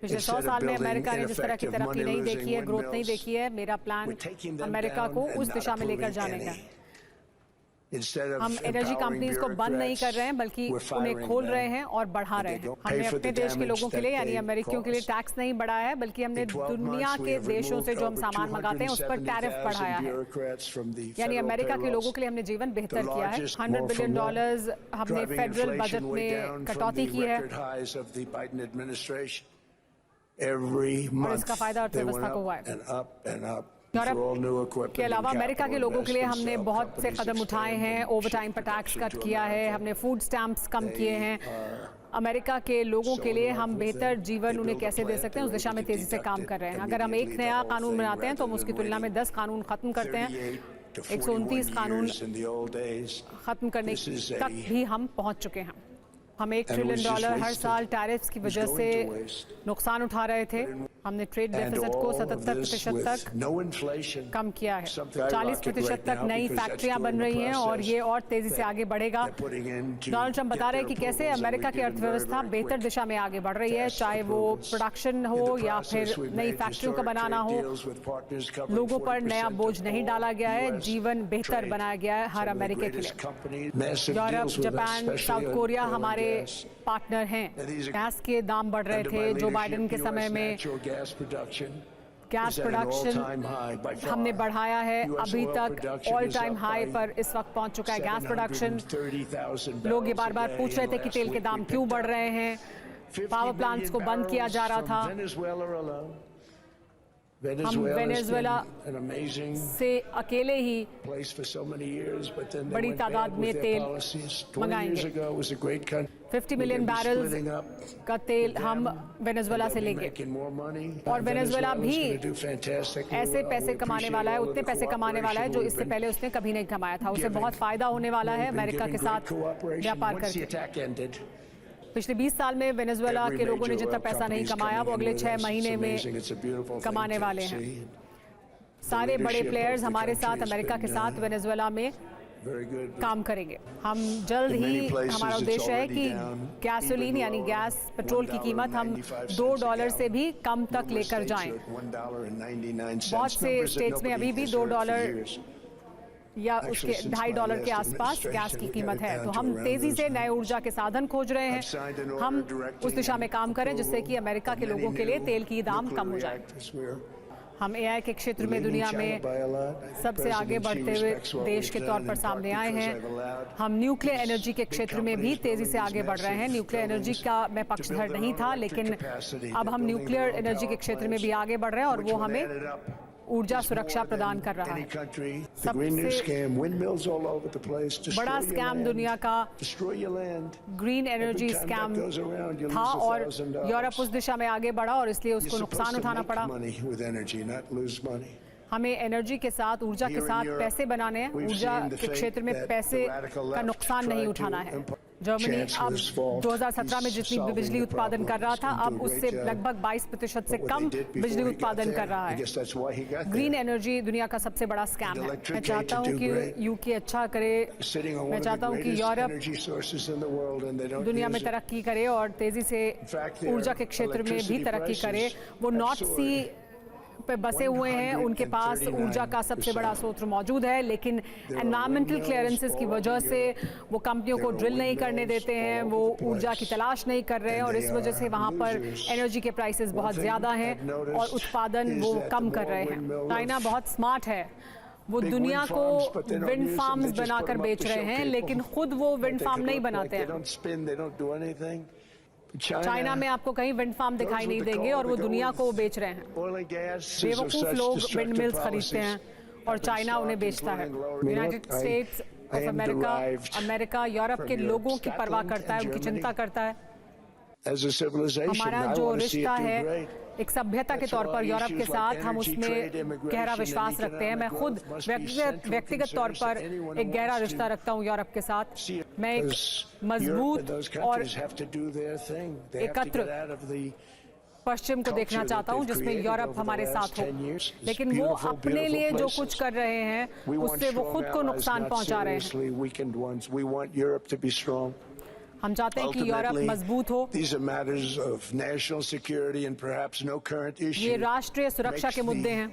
पिछले 100 साल में अमेरिका ने जिस तरह की तरक्की नहीं देखी है, ग्रोथ नहीं देखी है, मेरा प्लान अमेरिका को उस दिशा में लेकर जाने का। हम एनर्जी कंपनीज को बंद नहीं कर रहे हैं, बल्कि उन्हें खोल रहे हैं और बढ़ा रहे हैं। हमने अपने देश के लोगों के लिए यानी अमेरिकियों के लिए टैक्स नहीं बढ़ाया है, बल्कि हमने दुनिया के देशों से जो हम सामान मंगाते हैं उस पर टैरिफ बढ़ाया है। यानी अमेरिका के लोगों के लिए हमने जीवन बेहतर किया है। $100 बिलियन हमने फेडरल बजट में कटौती की है और इसका फायदा अर्थव्यवस्था को हुआ है। यूरोप के अलावा अमेरिका के लोगों के लिए हमने बहुत से कदम उठाए हैं। ओवरटाइम पर टैक्स कट किया है, हमने फूड स्टैम्प्स कम किए हैं। अमेरिका के लोगों के लिए हम बेहतर जीवन उन्हें कैसे दे सकते हैं, उस दिशा में तेजी से काम कर रहे हैं। अगर हम एक नया कानून बनाते हैं तो हम उसकी तुलना में 10 कानून खत्म करते हैं। 129 कानून खत्म करने तक भी हम पहुंच चुके हैं। हम $1 ट्रिलियन हर साल टैरिफ्स की वजह से नुकसान उठा रहे थे। हमने ट्रेड डेफिसिट को 77% तक कम किया है। 40% तक नई फैक्ट्रियां बन रही हैं और ये और तेजी से आगे बढ़ेगा। डोनाल्ड ट्रंप बता रहे हैं कि कैसे अमेरिका की अर्थव्यवस्था बेहतर दिशा में आगे बढ़ रही है, चाहे वो प्रोडक्शन हो या फिर नई फैक्ट्रियों का बनाना हो। लोगों पर नया बोझ नहीं डाला गया है, जीवन बेहतर बनाया गया है हर अमेरिकी के लिए। यूरोप, जापान, साउथ कोरिया हमारे पार्टनर हैं। गैस के दाम बढ़ रहे थे जो बाइडेन के समय में। गैस प्रोडक्शन हमने बढ़ाया है, अभी तक ऑल टाइम हाई पर इस वक्त पहुंच चुका है गैस प्रोडक्शन। लोग ये बार बार पूछ रहे थे कि तेल के दाम क्यों बढ़ रहे हैं। पावर प्लांट्स को बंद किया जा रहा था। हम वेनेजुएला से अकेले ही बड़ी तादाद में तेल मंगाएंगे। 50 मिलियन बैरल्स का तेल हम वेनेजुएला से लेंगे और वेनेजुएला भी ऐसे पैसे कमाने वाला है, उतने पैसे कमाने वाला है जो इससे पहले उसने कभी नहीं कमाया था। उसे बहुत फायदा होने वाला है अमेरिका के साथ व्यापार करके। पिछले 20 साल में वेनेजुएला के लोगों ने जितना पैसा नहीं कमाया वो अगले 6 महीने में कमाने वाले हैं। सारे बड़े प्लेयर्स हमारे साथ अमेरिका के साथ वेनेजुएला में काम करेंगे। हम जल्द ही, हमारा उद्देश्य है कि गैसोलीन यानी गैस पेट्रोल की कीमत हम $2 से भी कम तक लेकर जाएं। बहुत से स्टेट्स में अभी भी $2 या उसके $2.50 के आसपास गैस की कीमत है। तो हम तेजी से नए ऊर्जा के साधन खोज रहे हैं। हम उस दिशा में काम करें जिससे कि अमेरिका के लोगों के लिए तेल की दाम कम हो जाए। हम AI के क्षेत्र में दुनिया में सबसे आगे बढ़ते हुए देश के तौर पर सामने आए हैं। हम न्यूक्लियर एनर्जी के क्षेत्र में भी तेजी से आगे बढ़ रहे हैं। न्यूक्लियर एनर्जी का मैं पक्षधर नहीं था, लेकिन अब हम न्यूक्लियर एनर्जी के क्षेत्र में भी आगे बढ़ रहे हैं और वो हमें ऊर्जा सुरक्षा प्रदान कर रहा है। सबसे बड़ा स्कैम दुनिया का ग्रीन एनर्जी स्कैम था और यूरोप उस दिशा में आगे बढ़ा और इसलिए उसको नुकसान उठाना पड़ा। हमें एनर्जी के साथ, ऊर्जा के साथ पैसे बनाने हैं। ऊर्जा के क्षेत्र में पैसे का नुकसान नहीं उठाना है। जर्मनी अब 2017 में जितनी बिजली उत्पादन कर रहा था, अब उससे लगभग 22% से कम बिजली उत्पादन कर रहा है। ग्रीन एनर्जी दुनिया का सबसे बड़ा स्कैम है। मैं चाहता हूं कि यूके अच्छा करे, मैं चाहता हूं कि यूरोप दुनिया में तरक्की करे और तेजी से ऊर्जा के क्षेत्र में भी तरक्की करे। वो नॉर्थ सी पे बसे हुए हैं, उनके पास ऊर्जा का सबसे बड़ा स्रोत मौजूद है, लेकिन एनवायरमेंटल क्लियरेंसेस की वजह से वो कंपनियों को ड्रिल नहीं करने देते हैं, वो ऊर्जा की तलाश नहीं कर रहे हैं और इस वजह से वहाँ पर एनर्जी के प्राइसेस बहुत ज़्यादा हैं और उत्पादन वो कम कर रहे हैं। चाइना बहुत स्मार्ट है, वो दुनिया को विंड फार्म्स बनाकर बेच रहे हैं, लेकिन खुद वो विंड फार्म नहीं बनाते हैं। चाइना में आपको कहीं विंड फार्म दिखाई नहीं देंगे और वो दुनिया को बेच रहे हैं। बेवकूफ लोग विंड मिल्स खरीदते हैं और चाइना उन्हें बेचता है। United states of America, America Europe के लोगों की परवाह करता है, उनकी चिंता करता है। हमारा जो रिश्ता है एक सभ्यता के तौर पर यूरोप के साथ, हम उसमें गहरा विश्वास रखते हैं। मैं खुद व्यक्तिगत तौर पर एक गहरा रिश्ता रखता हूं यूरोप के साथ। मैं एक मजबूत और एकत्र पश्चिम को देखना चाहता हूं जिसमें यूरोप हमारे साथ हो, लेकिन वो अपने लिए जो कुछ कर रहे हैं उससे वो खुद को नुकसान पहुंचा रहे हैं। हम चाहते हैं कि यूरोप मजबूत हो। These are matters of national security and perhaps no current issue ये राष्ट्रीय सुरक्षा के मुद्दे हैं